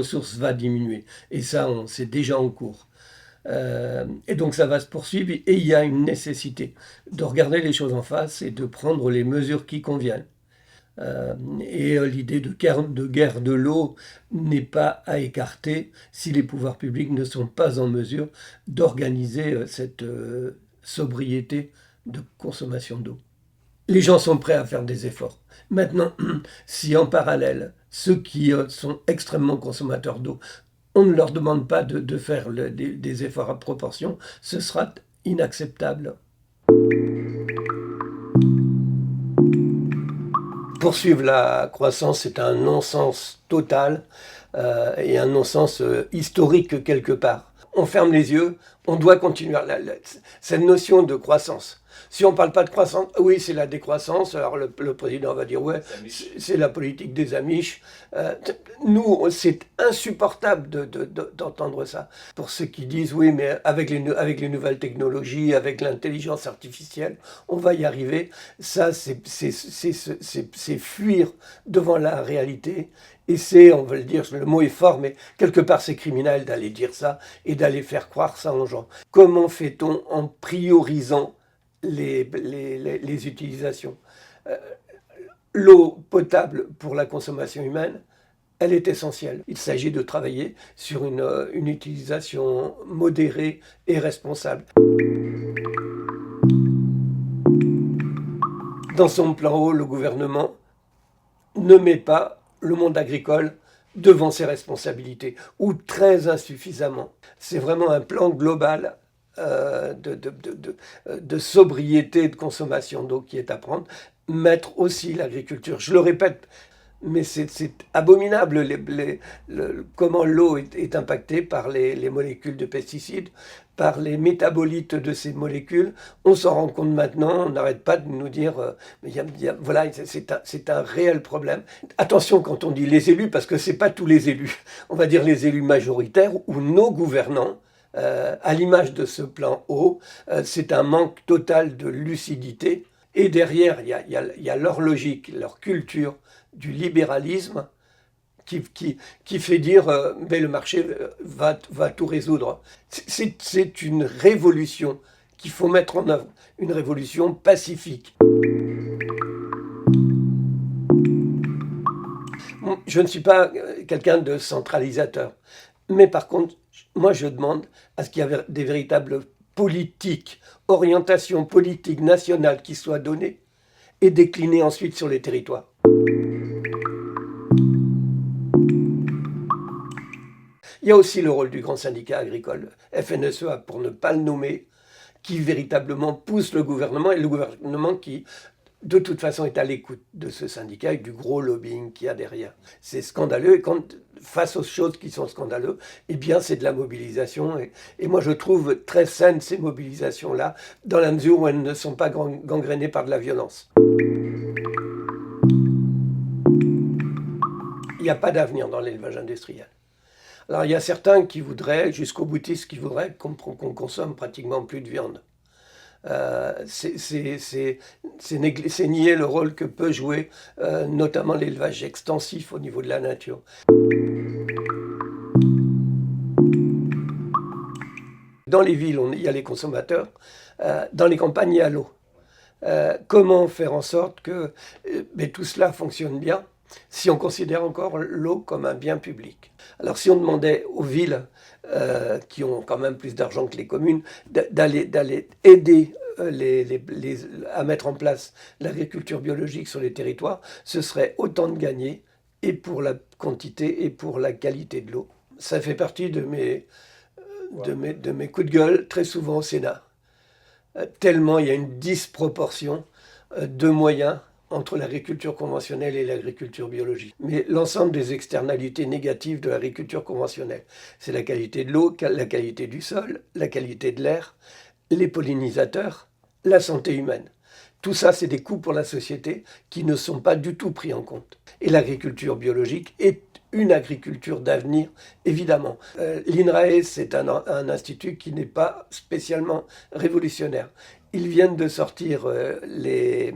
ressources va diminuer. Et ça, c'est déjà en cours. Et donc ça va se poursuivre et il y a une nécessité de regarder les choses en face et de prendre les mesures qui conviennent. L'idée de guerre de l'eau n'est pas à écarter si les pouvoirs publics ne sont pas en mesure d'organiser cette sobriété de consommation d'eau. Les gens sont prêts à faire des efforts. Maintenant, si en parallèle, ceux qui sont extrêmement consommateurs d'eau, on ne leur demande pas de faire des efforts à proportion, ce sera inacceptable. Poursuivre la croissance, c'est un non-sens total et un non-sens historique quelque part. On ferme les yeux, on doit continuer. Cette notion de croissance. Si on ne parle pas de croissance, oui, c'est la décroissance. Alors le président va dire, ouais, c'est la politique des Amish. Nous, c'est insupportable d'entendre ça. Pour ceux qui disent, oui, mais avec les nouvelles technologies, avec l'intelligence artificielle, on va y arriver. Ça, c'est fuir devant la réalité. Et on veut le dire, le mot est fort, mais quelque part c'est criminel d'aller dire ça et d'aller faire croire ça aux gens. Comment fait-on en priorisant les utilisations? L'eau potable pour la consommation humaine, elle est essentielle. Il s'agit de travailler sur une utilisation modérée et responsable. Dans son plan eau, le gouvernement ne met pas le monde agricole devant ses responsabilités, ou très insuffisamment. C'est vraiment un plan global de sobriété de consommation d'eau qui est à prendre. Mettre aussi l'agriculture, je le répète, mais c'est abominable comment l'eau est impactée par les molécules de pesticides, par les métabolites de ces molécules. On s'en rend compte maintenant, on n'arrête pas de nous dire, voilà, c'est un réel problème. Attention quand on dit les élus, parce que ce n'est pas tous les élus, on va dire les élus majoritaires ou nos gouvernants, à l'image de ce plan eau, c'est un manque total de lucidité. Et derrière, il y a leur logique, leur culture du libéralisme qui fait dire mais le marché va tout résoudre. C'est une révolution qu'il faut mettre en œuvre, une révolution pacifique. Je ne suis pas quelqu'un de centralisateur, mais par contre, moi je demande à ce qu'il y ait des véritables politiques, orientations politiques nationales qui soient données et déclinées ensuite sur les territoires. Il y a aussi le rôle du grand syndicat agricole, FNSEA pour ne pas le nommer, qui véritablement pousse le gouvernement, et le gouvernement qui, de toute façon, est à l'écoute de ce syndicat avec du gros lobbying qu'il y a derrière. C'est scandaleux, et face aux choses qui sont scandaleuses, eh bien c'est de la mobilisation. Et moi je trouve très saines ces mobilisations-là, dans la mesure où elles ne sont pas gangrénées par de la violence. Il n'y a pas d'avenir dans l'élevage industriel. Alors il y a certains qui voudraient, jusqu'aux boutistes, qui voudraient qu'on consomme pratiquement plus de viande. C'est nier le rôle que peut jouer notamment l'élevage extensif au niveau de la nature. Dans les villes, il y a les consommateurs, dans les campagnes, il y a l'eau. Comment faire en sorte que tout cela fonctionne bien si on considère encore l'eau comme un bien public? Alors si on demandait aux villes, qui ont quand même plus d'argent que les communes, d'aller aider à mettre en place l'agriculture biologique sur les territoires, ce serait autant de gagner, et pour la quantité et pour la qualité de l'eau. Ça fait partie de mes coups de gueule, très souvent au Sénat. Tellement il y a une disproportion de moyens entre l'agriculture conventionnelle et l'agriculture biologique. Mais l'ensemble des externalités négatives de l'agriculture conventionnelle, c'est la qualité de l'eau, la qualité du sol, la qualité de l'air, les pollinisateurs, la santé humaine. Tout ça, c'est des coûts pour la société qui ne sont pas du tout pris en compte. Et l'agriculture biologique est une agriculture d'avenir, évidemment. L'INRAE, c'est un institut qui n'est pas spécialement révolutionnaire. Ils viennent de sortir les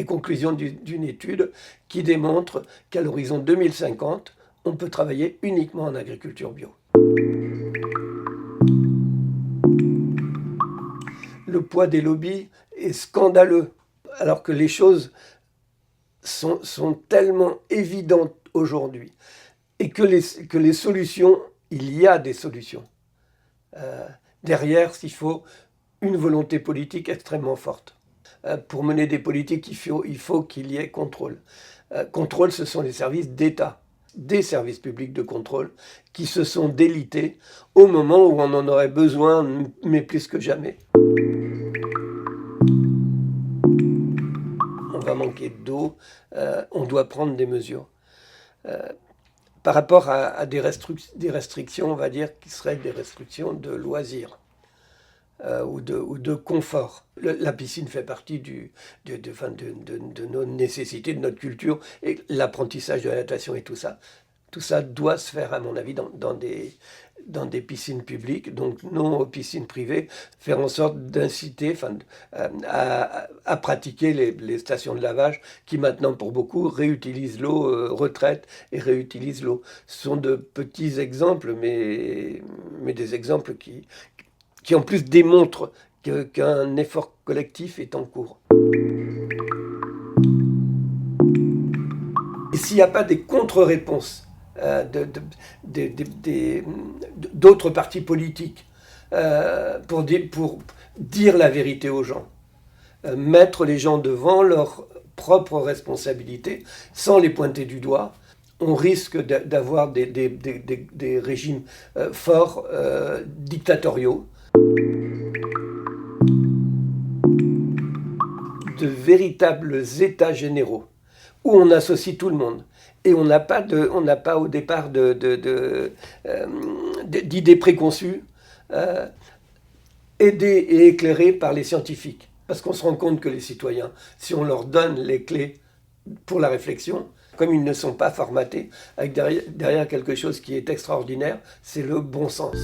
conclusions d'une étude qui démontre qu'à l'horizon 2050, on peut travailler uniquement en agriculture bio. Le poids des lobbies est scandaleux, alors que les choses sont tellement évidentes aujourd'hui et que les solutions, il y a des solutions. Derrière, il faut une volonté politique extrêmement forte. Pour mener des politiques, il faut qu'il y ait contrôle. Contrôle, ce sont les services d'État, des services publics de contrôle, qui se sont délités au moment où on en aurait besoin, mais plus que jamais. On va manquer d'eau, on doit prendre des mesures. Par rapport à des restrictions, on va dire, qui seraient des restrictions de loisirs ou de confort. La piscine fait partie de nos nécessités, de notre culture, et l'apprentissage de la natation et tout ça doit se faire, à mon avis, dans des piscines publiques, donc non aux piscines privées, faire en sorte d'inciter à pratiquer les stations de lavage qui maintenant, pour beaucoup, réutilisent l'eau, retraitent et réutilisent l'eau. Ce sont de petits exemples, mais des exemples qui en plus démontrent qu'un effort collectif est en cours. Et s'il n'y a pas des contre-réponses d'autres partis politiques pour dire la vérité aux gens, mettre les gens devant leurs propres responsabilités sans les pointer du doigt, on risque d'avoir des régimes forts, dictatoriaux, de véritables états généraux où on associe tout le monde. Et on n'a pas au départ d'idées préconçues, aidées et éclairées par les scientifiques. Parce qu'on se rend compte que les citoyens, si on leur donne les clés pour la réflexion, comme ils ne sont pas formatés, avec derrière quelque chose qui est extraordinaire, c'est le bon sens.